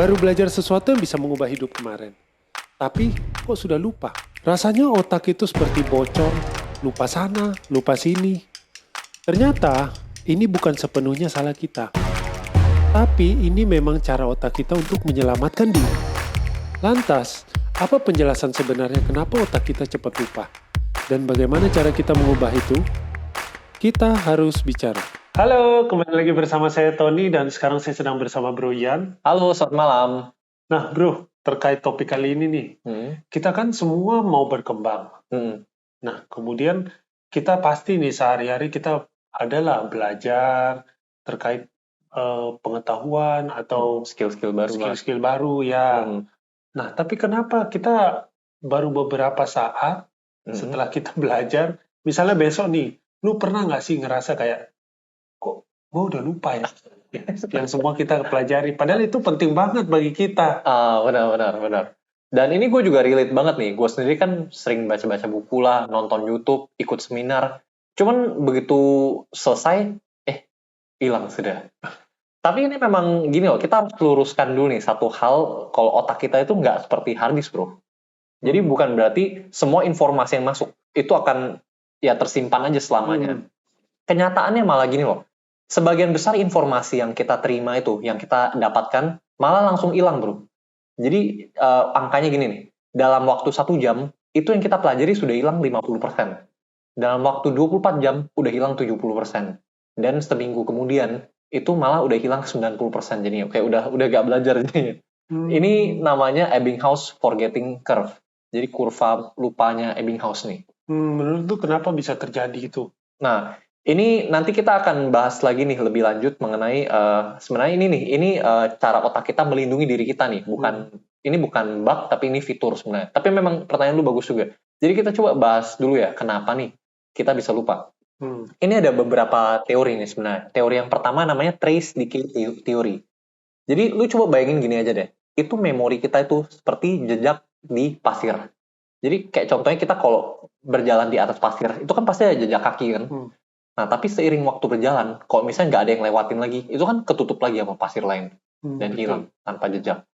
Baru belajar sesuatu yang bisa mengubah hidup kemarin. Tapi kok sudah lupa? Rasanya otak itu seperti bocor, lupa sana, lupa sini. Ternyata ini bukan sepenuhnya salah kita. Tapi ini memang cara otak kita untuk menyelamatkan diri. Lantas, apa penjelasan sebenarnya kenapa otak kita cepat lupa? Dan bagaimana cara kita mengubah itu? Kita harus bicara. Halo, kembali lagi bersama saya Tony dan sekarang saya sedang bersama Bro Yan. Halo, selamat malam. Nah, Bro, terkait topik kali ini nih, kita kan semua mau berkembang. Nah, kemudian kita pasti nih sehari-hari kita adalah belajar terkait pengetahuan atau Skill-skill baru lah. skill-skill baru ya. Nah, tapi kenapa kita baru beberapa saat setelah kita belajar, misalnya besok nih, lu pernah nggak sih ngerasa kayak, kok gue udah lupa ya? Yang semua kita pelajari, padahal itu penting banget bagi kita. Benar. Dan ini gue juga relate banget nih. Gue sendiri kan sering baca-baca buku lah, nonton YouTube, ikut seminar. Cuman begitu selesai, hilang sudah. Tapi ini memang gini loh, kita harus luruskan dulu nih satu hal, kalau otak kita itu nggak seperti hard disk, bro. Jadi bukan berarti semua informasi yang masuk itu akan ya tersimpan aja selamanya. Kenyataannya malah gini loh, sebagian besar informasi yang kita terima itu, yang kita dapatkan, malah langsung hilang, bro. Jadi angkanya gini nih, dalam waktu 1 jam, itu yang kita pelajari sudah hilang 50%. Dalam waktu 24 jam, udah hilang 70%. Dan seminggu kemudian, itu malah udah hilang 90% jadinya. Kayak udah gak belajar jadinya. Ini namanya Ebbinghaus Forgetting Curve. Jadi kurva lupanya Ebbinghaus nih. Menurut lu kenapa bisa terjadi itu? Nah, ini nanti kita akan bahas lagi nih lebih lanjut mengenai sebenarnya ini cara otak kita melindungi diri kita nih, ini bukan bug tapi ini fitur sebenarnya. Tapi memang pertanyaan lu bagus juga. Jadi kita coba bahas dulu ya, kenapa nih kita bisa lupa. Ini ada beberapa teori nih sebenarnya. Teori yang pertama namanya trace decay theory. Jadi lu coba bayangin gini aja deh. Itu memori kita itu seperti jejak di pasir. Jadi kayak contohnya kita kalau berjalan di atas pasir, itu kan pasti ada jejak kaki kan. Nah, tapi seiring waktu berjalan, kalau misalnya nggak ada yang lewatin lagi, itu kan ketutup lagi sama pasir lain. Dan hilang tanpa jejak.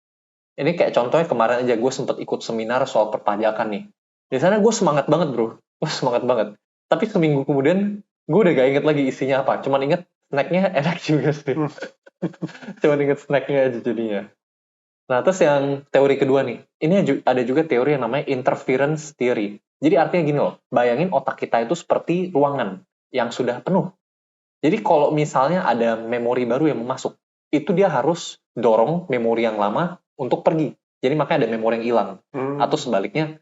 Ini kayak contohnya kemarin aja gue sempat ikut seminar soal perpajakan nih. Di sana gue semangat banget, bro. Gue semangat banget. Tapi seminggu kemudian, gue udah gak inget lagi isinya apa. Cuman inget snacknya enak juga sih. Cuman inget snacknya aja jadinya. Nah, terus yang teori kedua nih. Ini ada juga teori yang namanya interference theory. Jadi artinya gini loh, bayangin otak kita itu seperti ruangan yang sudah penuh. Jadi kalau misalnya ada memori baru yang masuk, itu dia harus dorong memori yang lama untuk pergi. Jadi makanya ada memori yang hilang. Atau sebaliknya,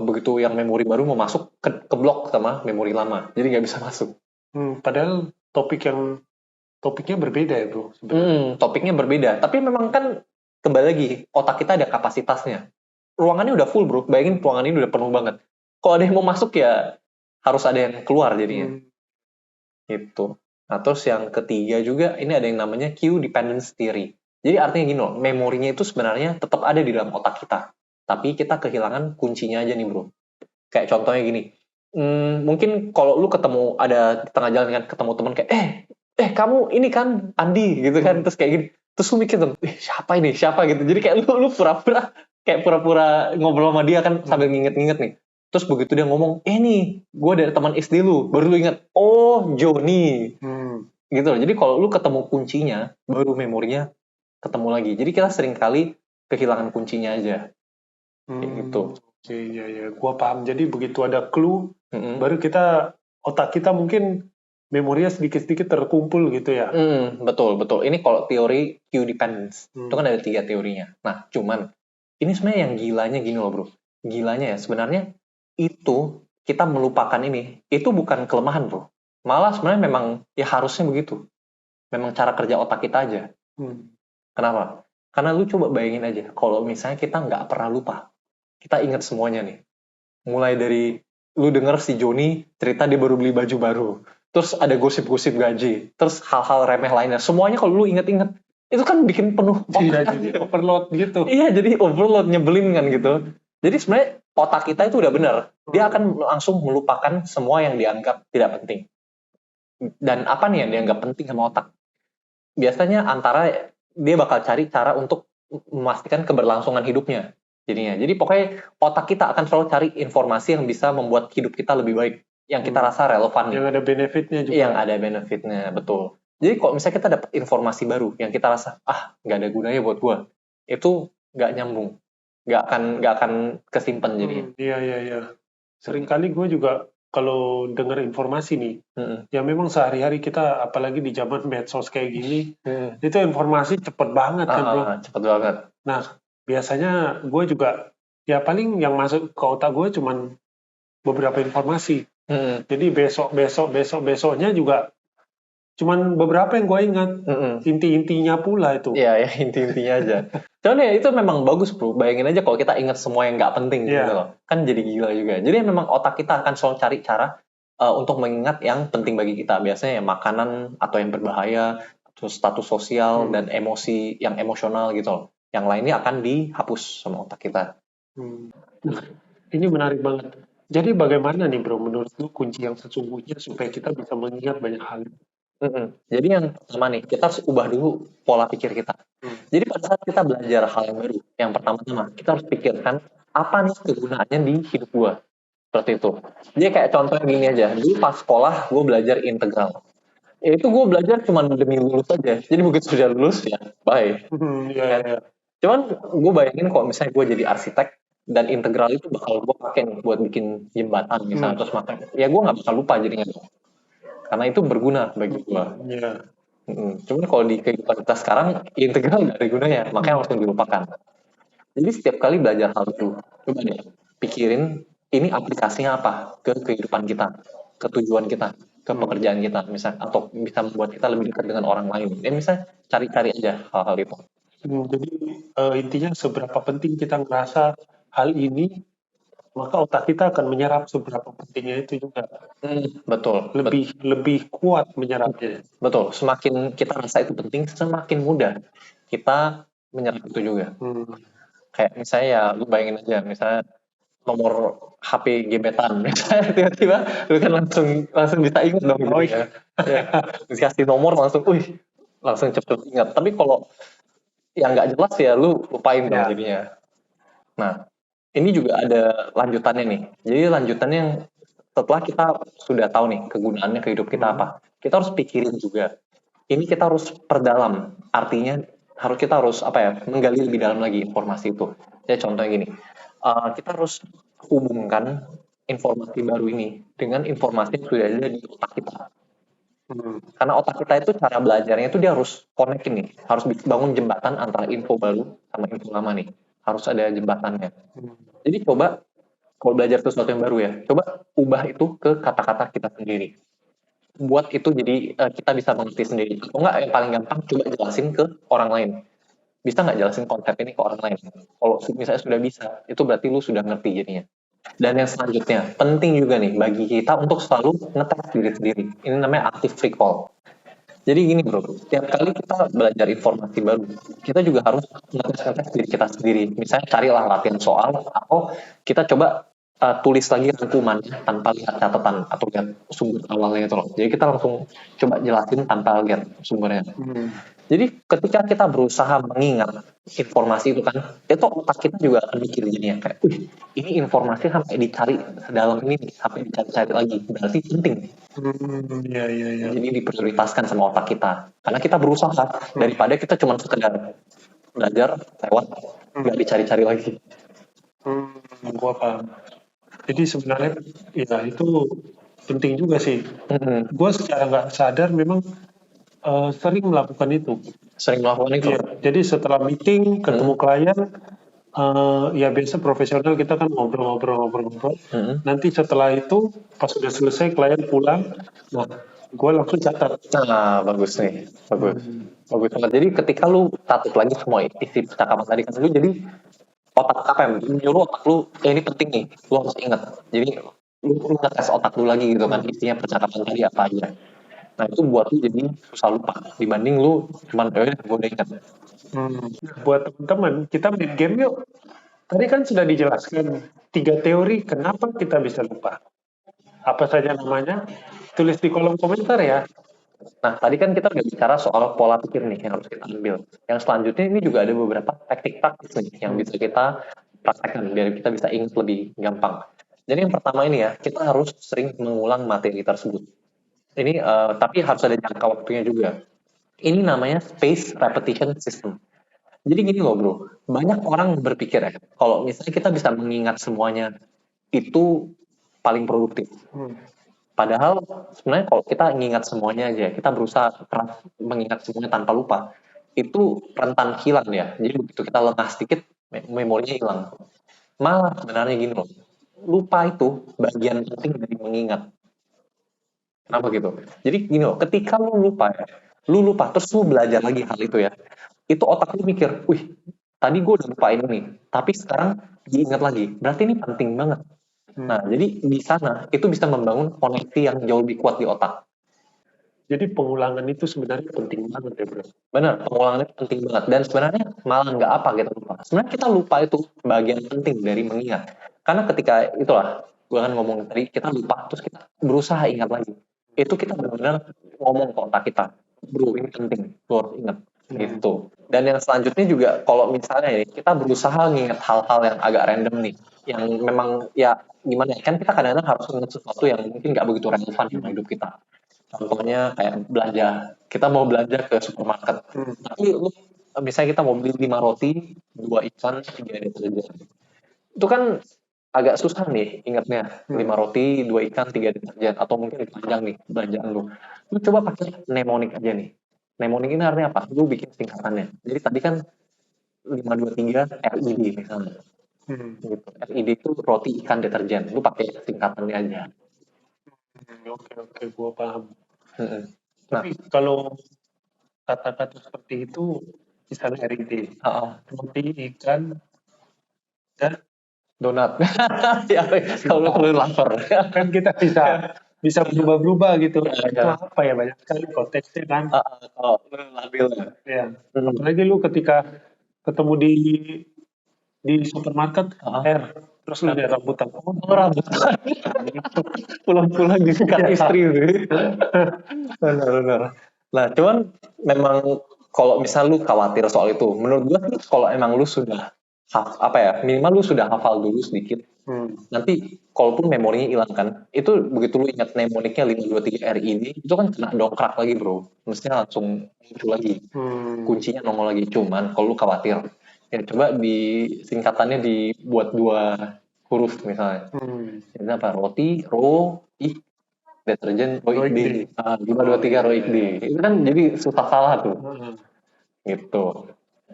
begitu yang memori baru mau masuk, ke blok sama memori lama. Jadi nggak bisa masuk. Padahal topiknya berbeda ya, bro. Topiknya berbeda. Tapi memang kan, kembali lagi, otak kita ada kapasitasnya. Ruangannya udah full, bro. Bayangin ruangan ini udah penuh banget. Kalau ada yang mau masuk ya, harus ada yang keluar jadinya. Gitu. Nah, terus yang ketiga juga, ini ada yang namanya Q dependence theory. Jadi artinya gini loh, memorinya itu sebenarnya tetap ada di dalam otak kita. Tapi kita kehilangan kuncinya aja nih, bro. Kayak contohnya gini, mungkin kalau lu ketemu, ada di tengah jalan kan, ketemu teman kayak, kamu ini kan Andi, gitu kan, terus kayak gini. Terus lu mikir tuh, siapa gitu. Jadi kayak lu pura-pura ngobrol sama dia kan, sambil nginget-nginget nih. Terus begitu dia ngomong, nih, gue dari teman SD lu, baru lu inget, oh, Joni. Gitu loh. Jadi kalau lu ketemu kuncinya, baru memorinya ketemu lagi. Jadi kita sering kali kehilangan kuncinya aja. Gitu. Oke, ya, gua paham. Jadi begitu ada clue, baru otak kita mungkin memorinya sedikit-sedikit terkumpul gitu ya. Betul. Ini kalau teori Q dependence. Itu kan ada 3 teorinya. Nah, cuman, ini sebenarnya yang gilanya gini loh, bro. Gilanya ya, sebenarnya itu kita melupakan ini, itu bukan kelemahan, bro. Malah sebenarnya memang ya harusnya begitu. Memang cara kerja otak kita aja. Kenapa? Karena lu coba bayangin aja, kalau misalnya kita nggak pernah lupa, kita ingat semuanya nih. Mulai dari lu denger si Joni cerita dia baru beli baju baru, terus ada gosip-gosip gaji, terus hal-hal remeh lainnya. Semuanya kalau lu inget-inget, itu kan bikin penuh otak. Iya, jadi overload gitu. Iya, jadi overload, nyebelin kan gitu. Jadi sebenarnya otak kita itu udah benar. Dia akan langsung melupakan semua yang dianggap tidak penting. Dan apa nih yang dianggap penting sama otak? Biasanya antara dia bakal cari cara untuk memastikan keberlangsungan hidupnya jadinya. Jadi pokoknya otak kita akan selalu cari informasi yang bisa membuat hidup kita lebih baik, yang kita rasa relevan nih, Yang ada benefitnya juga. yang ada benefitnya, betul. Jadi kalau misalnya kita dapat informasi baru yang kita rasa nggak ada gunanya buat gua, itu nggak nyambung, nggak akan kesimpan jadinya. Iya. Seringkali gue juga kalau dengar informasi nih, ya memang sehari-hari kita, apalagi di zaman medsos kayak gini, itu informasi cepet banget kan bro. Cepet banget. Nah, biasanya gue juga, ya paling yang masuk ke otak gue cuman beberapa informasi. Jadi besoknya juga cuman beberapa yang gue ingat. Inti-intinya pula itu. Iya, ya inti-intinya aja. Cuman ya itu memang bagus bro. Bayangin aja kalau kita ingat semua yang nggak penting gitu loh. Kan jadi gila juga. Jadi memang otak kita akan selalu cari cara untuk mengingat yang penting bagi kita. Biasanya ya makanan atau yang berbahaya, terus status sosial dan emosi yang emosional gitu loh. Yang lainnya akan dihapus sama otak kita. Nah, ini menarik banget. Jadi bagaimana nih bro menurut lu kunci yang sesungguhnya supaya kita bisa mengingat banyak hal? Jadi yang pertama nih, kita harus ubah dulu pola pikir kita. Jadi pada saat kita belajar hal yang baru, yang pertama-tama kita harus pikirkan apa nih kegunaannya di hidup gua. Seperti itu. Jadi kayak contohnya gini aja, dulu pas sekolah gue belajar integral. Ya itu gue belajar cuma demi lulus aja. Jadi begitu sudah lulus ya, bye. Cuman gue bayangin kalau misalnya gue jadi arsitek dan integral itu bakal gue pakai nih buat bikin jembatan misalnya terus makanya, ya gue nggak bakal lupa jadinya. Karena itu berguna bagi gue. Cuman kalau di kehidupan kita sekarang integral nggak ada gunanya, makanya langsung dilupakan. Jadi setiap kali belajar hal itu, coba deh pikirin ini aplikasinya apa ke kehidupan kita, ke tujuan kita, ke pekerjaan kita, misalnya, atau bisa membuat kita lebih dekat dengan orang lain. Ya misalnya cari-cari aja hal-hal itu. Jadi intinya seberapa penting kita ngerasa hal ini, maka otak kita akan menyerap seberapa pentingnya itu juga. Betul. Lebih kuat menyerapnya. Betul. Semakin kita rasa itu penting, semakin mudah kita menyerap itu juga. Kayak misalnya ya, lu bayangin aja, misalnya nomor HP gebetan, misalnya tiba-tiba lu kan langsung bisa ingat dong gitu ya. Dikasih nomor langsung, langsung cepet ingat. Tapi kalau yang nggak jelas ya lu lupain dong jadinya. Nah, ini juga ada lanjutannya nih. Jadi lanjutannya yang setelah kita sudah tahu nih kegunaannya ke hidup kita apa, kita harus pikirin juga. Ini kita harus perdalam. Artinya kita harus menggali lebih dalam lagi informasi itu. Ya contohnya gini, kita harus hubungkan informasi baru ini dengan informasi yang sudah ada di otak kita. Karena otak kita itu cara belajarnya itu dia harus connect nih, harus bangun jembatan antara info baru sama info lama nih, harus ada jembatannya. Jadi coba kalau belajar sesuatu yang baru ya, coba ubah itu ke kata-kata kita sendiri. Buat itu jadi kita bisa mengerti sendiri. Atau enggak yang paling gampang coba jelasin ke orang lain. Bisa nggak jelasin konsep ini ke orang lain? Kalau misalnya sudah bisa, itu berarti lu sudah ngerti jadinya. Dan yang selanjutnya, penting juga nih bagi kita untuk selalu ngetes diri sendiri. Ini namanya active recall. Jadi gini bro, setiap kali kita belajar informasi baru, kita juga harus ngetes diri kita sendiri. Misalnya carilah latihan soal, atau kita coba tulis lagi rangkumannya tanpa lihat catatan atau lihat sumber awalnya itu loh. Jadi kita langsung coba jelasin tanpa lihat sumbernya. Jadi ketika kita berusaha mengingat informasi itu kan, itu otak kita juga akan mikir jadinya kayak, ini informasi sampai dicari sedalam ini nih, sampai dicari-cari lagi, berarti penting. Jadi diprioritaskan sama otak kita, karena kita berusaha daripada kita cuma sekedar belajar lewat, nggak dicari-cari lagi. Gua paham. Jadi sebenarnya ya itu penting juga sih. Gue secara nggak sadar memang sering melakukan itu. Iya, jadi setelah meeting ketemu klien, ya biasa profesional kita kan ngobrol. Nanti setelah itu pas sudah selesai klien pulang, nah gue langsung catat. Nah, bagus nih, bagus banget. Jadi ketika lu catat lagi semua isi percakapan tadi kan, lu jadi otak menyuruh otak lu, ini penting nih, lu harus ingat. Jadi lu ngetes otak lu lagi gitu kan, isinya percakapan tadi apa aja. Nah itu buat lu jadi susah lupa dibanding lu cuman gue udah ingat. Buat teman-teman, kita main game yuk. Tadi kan sudah dijelaskan 3 teori kenapa kita bisa lupa. Apa saja namanya? Tulis di kolom komentar ya. Nah, tadi kan kita udah bicara soal pola pikir nih yang harus kita ambil. Yang selanjutnya ini juga ada beberapa teknik praktis nih yang bisa kita praktekkan biar kita bisa ingat lebih gampang. Jadi yang pertama ini ya, kita harus sering mengulang materi tersebut. Ini tapi harus ada jangka waktunya juga. Ini namanya space repetition system. Jadi gini loh bro, banyak orang berpikir ya, kalau misalnya kita bisa mengingat semuanya, itu paling produktif. Padahal sebenarnya kalau kita mengingat semuanya aja, kita berusaha keras mengingat semuanya tanpa lupa, itu rentan hilang ya. Jadi begitu kita lengah sedikit, memorinya hilang. Malah sebenarnya gini loh, lupa itu bagian penting dari mengingat. Kenapa gitu? Jadi gini loh, ketika lu lupa terus lu belajar lagi hal itu ya, itu otak lu mikir, wih, tadi gue udah lupain ini, tapi sekarang diingat lagi, berarti ini penting banget. Nah, jadi di sana itu bisa membangun koneksi yang jauh lebih kuat di otak. Jadi pengulangan itu sebenarnya penting banget ya bro. Benar, pengulangan itu penting banget. Dan sebenarnya malah nggak apa kita lupa. Sebenarnya kita lupa itu bagian penting dari mengingat. Karena ketika itulah, gue kan ngomong tadi, kita lupa, terus kita berusaha ingat lagi. Itu kita benar-benar ngomong ke otak kita, bro ini penting, lo harus ingat. Gitu. Dan yang selanjutnya juga, kalau misalnya ya, kita berusaha nginget hal-hal yang agak random nih. Yang memang ya gimana ya, kan kita kadang-kadang harus ingat sesuatu yang mungkin nggak begitu relevan dalam hidup kita. Contohnya kayak belanja, kita mau belanja ke supermarket, tapi lu misalnya kita mau beli 5 roti, 2 ikan, 3 deterjen. Itu kan agak susah nih ingatnya, 5 roti, 2 ikan, 3 deterjen, atau mungkin panjang nih belanjaan lu. Lu coba pakai mnemonic aja nih. Mnemonic ini artinya apa? Lu bikin singkatannya. Jadi tadi kan 523 RID misalnya. Gitu. RID itu roti, ikan, deterjen. Lu pakai singkatannya aja. Oke, gua paham. Nah, Tapi kalau kata-kata seperti itu, misalnya RID, roti, ikan, dan donat. Ya, kalau lu lapar. kan kita bisa berubah-berubah gitu. Iya, Itu iya. apa ya, banyak sekali konteksnya kan. Kalau lu labil ya. Ya. Apalagi lu ketika ketemu di supermarket, terus lu ada rambutan. Oh, rambutan. Pulang-pulang disikat istri gitu. Benar. Nah, cuman memang kalau misal lu khawatir soal itu, menurut gua sih kalau emang lu sudah minimal lu sudah hafal dulu sedikit. Nanti kalaupun memorinya hilang kan, itu begitu lu ingat mnemonicnya 523 RID, itu kan kena dongkrak lagi bro. Mestinya langsung muncul lagi. Kuncinya nongol lagi. Cuman kalau lu khawatir, ya coba singkatannya dibuat 2 huruf misalnya. Jadi apa? Roti, deterjen, ROID. 523 ROID. Itu kan jadi susah salah tuh. Gitu.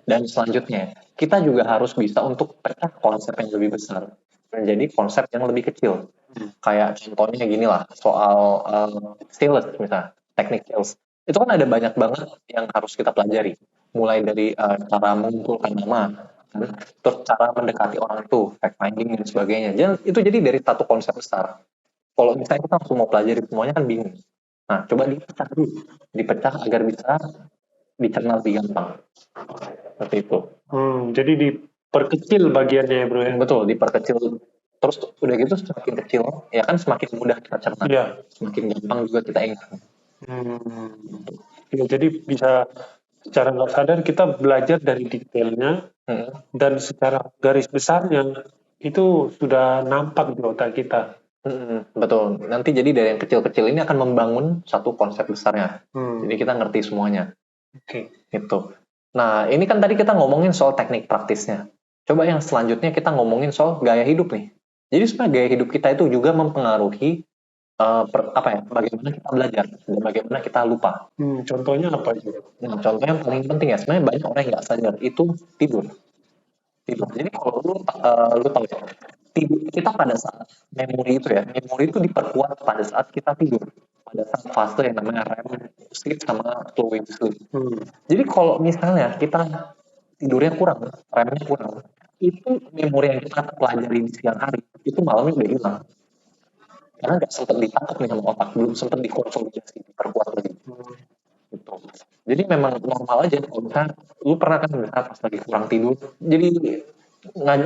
Dan selanjutnya, kita juga harus bisa untuk pecah konsep yang lebih besar menjadi konsep yang lebih kecil. Kayak contohnya gini lah, soal sales misalnya, teknik sales. Itu kan ada banyak banget yang harus kita pelajari. Mulai dari cara mengumpulkan nama, terus cara mendekati orang itu, fact finding dan sebagainya. Itu jadi dari satu konsep besar. Kalau misalnya kita langsung mau pelajari semuanya kan bingung. Nah, coba dipecah dulu. Dipecah agar bisa dicerna lebih gampang. Seperti itu. Jadi diperkecil bagiannya ya bro ya. Betul, diperkecil. Terus udah gitu semakin kecil, ya kan semakin mudah kita cerna. Iya. Semakin gampang juga kita ingat. Ya, jadi bisa secara nggak sadar kita belajar dari detailnya dan secara garis besarnya itu sudah nampak di otak kita. Betul. Nanti jadi dari yang kecil-kecil ini akan membangun satu konsep besarnya. Jadi kita ngerti semuanya. Gitu. Nah, ini kan tadi kita ngomongin soal teknik praktisnya. Coba yang selanjutnya kita ngomongin soal gaya hidup nih. Jadi sebenarnya gaya hidup kita itu juga mempengaruhi bagaimana kita belajar dan bagaimana kita lupa. Contohnya apa itu? Nah, contoh yang paling penting ya, sebenarnya banyak orang yang nggak sadar itu tidur. Jadi kalau lu tahu ya, tidur kita pada saat memori itu diperkuat pada saat kita tidur, pada saat fase yang namanya REM sleep sama slow wave sleep. Jadi kalau misalnya kita tidurnya kurang, REM-nya kurang, itu memori yang kita pelajari di siang hari itu malamnya udah hilang karena nggak sempat ditangkap nih sama otak, belum sempat dikonsolidasi, diperkuat lagi. Gitu. Jadi memang normal aja kalau misalnya lu pernah kan misalnya pas lagi kurang tidur, jadi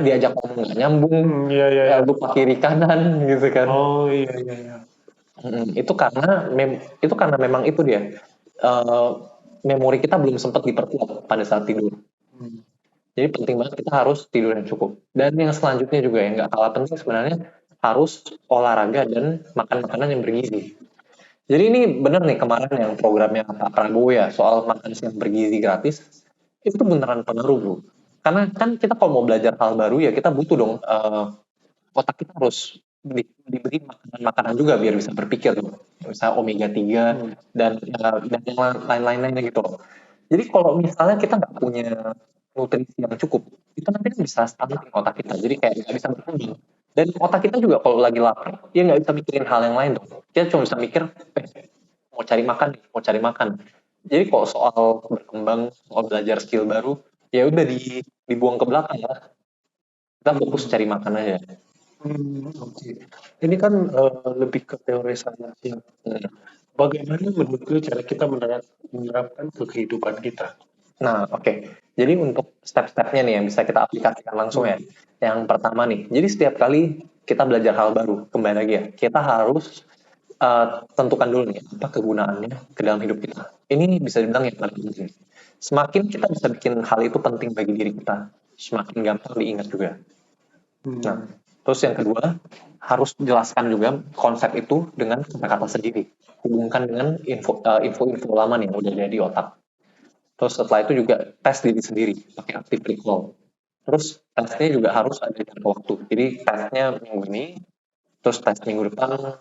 diajak ngomong nggak nyambung, lupa kiri kanan gitu kan. Oh iya. Itu karena memang itu dia eh, memori kita belum sempat diperkuat pada saat tidur. Hmm. Jadi penting banget kita harus tidur yang cukup. Dan yang selanjutnya juga yang nggak kalah penting sebenarnya harus olahraga dan makan makanan yang bergizi. Jadi ini bener nih kemarin yang programnya Pak Prabowo ya soal makan siang bergizi gratis itu tuh beneran pengaruh bro. Karena kan kita kalau mau belajar hal baru ya kita butuh dong otak kita harus diberi makanan-makanan juga biar bisa berpikir tuh. Misalnya omega 3 Hmm. dan yang lain-lainnya gitu loh. Jadi kalau misalnya kita nggak punya nutrisi yang cukup, itu nanti kan bisa stunting otak kita. Jadi kayak nggak bisa berkembang. Dan otak kita juga kalau lagi lapar, dia nggak bisa mikirin hal yang lain dong. Dia cuma bisa mikir, mau cari makan nih, mau cari makan. Jadi kalau soal berkembang, soal belajar skill baru, ya udah dibuang ke belakang lah. Kita fokus cari makan aja. Oke. Ini kan lebih ke teorisasi. Hmm. Bagaimana menurut lu cara kita menerapkan ke kehidupan kita? Nah, oke. Jadi untuk step-stepnya nih yang bisa kita aplikasikan langsung ya. Hmm. Yang pertama nih, jadi setiap kali kita belajar hal baru, kembali lagi ya, kita harus tentukan dulu nih apa kegunaannya ke dalam hidup kita. Ini bisa dibilang yang paling penting. Semakin kita bisa bikin hal itu penting bagi diri kita, semakin gampang diingat juga. Nah, Hmm. terus yang kedua, harus jelaskan juga konsep itu dengan kata-kata sendiri. Hubungkan dengan info-info lama nih yang udah ada di otak. Terus setelah itu juga tes diri sendiri pakai active recall. Terus tesnya juga harus ada jangka waktu. Jadi tesnya minggu ini, terus tes minggu depan,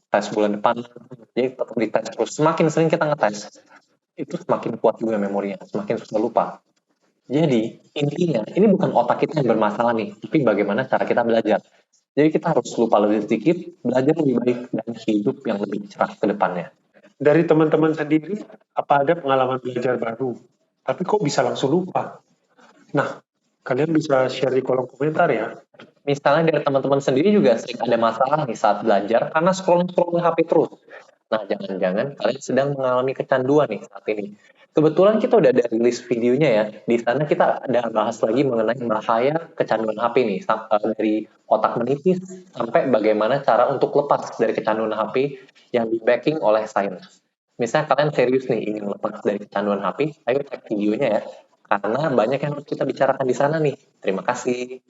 tes bulan depan. Jadi tetap dites terus. Semakin sering kita ngetes, itu semakin kuat juga memorinya, semakin susah lupa. Jadi intinya ini bukan otak kita yang bermasalah nih, tapi bagaimana cara kita belajar. Jadi kita harus lupa lebih sedikit, belajar lebih baik, dan hidup yang lebih cerah ke depannya. Dari teman-teman sendiri, apa ada pengalaman belajar baru? Tapi kok bisa langsung lupa? Nah, kalian bisa share di kolom komentar ya. Misalnya dari teman-teman sendiri juga sering ada masalah nih saat belajar karena scrolling-scrolling HP terus. Nah, jangan-jangan kalian sedang mengalami kecanduan nih saat ini. Kebetulan kita udah ada rilis videonya ya. Di sana kita ada bahas lagi mengenai bahaya kecanduan HP nih, dari otak menipis sampai bagaimana cara untuk lepas dari kecanduan HP yang di backing oleh sains. Misalnya kalian serius nih ingin lepas dari kecanduan HP, ayo cek videonya ya. Karena banyak yang harus kita bicarakan di sana nih. Terima kasih.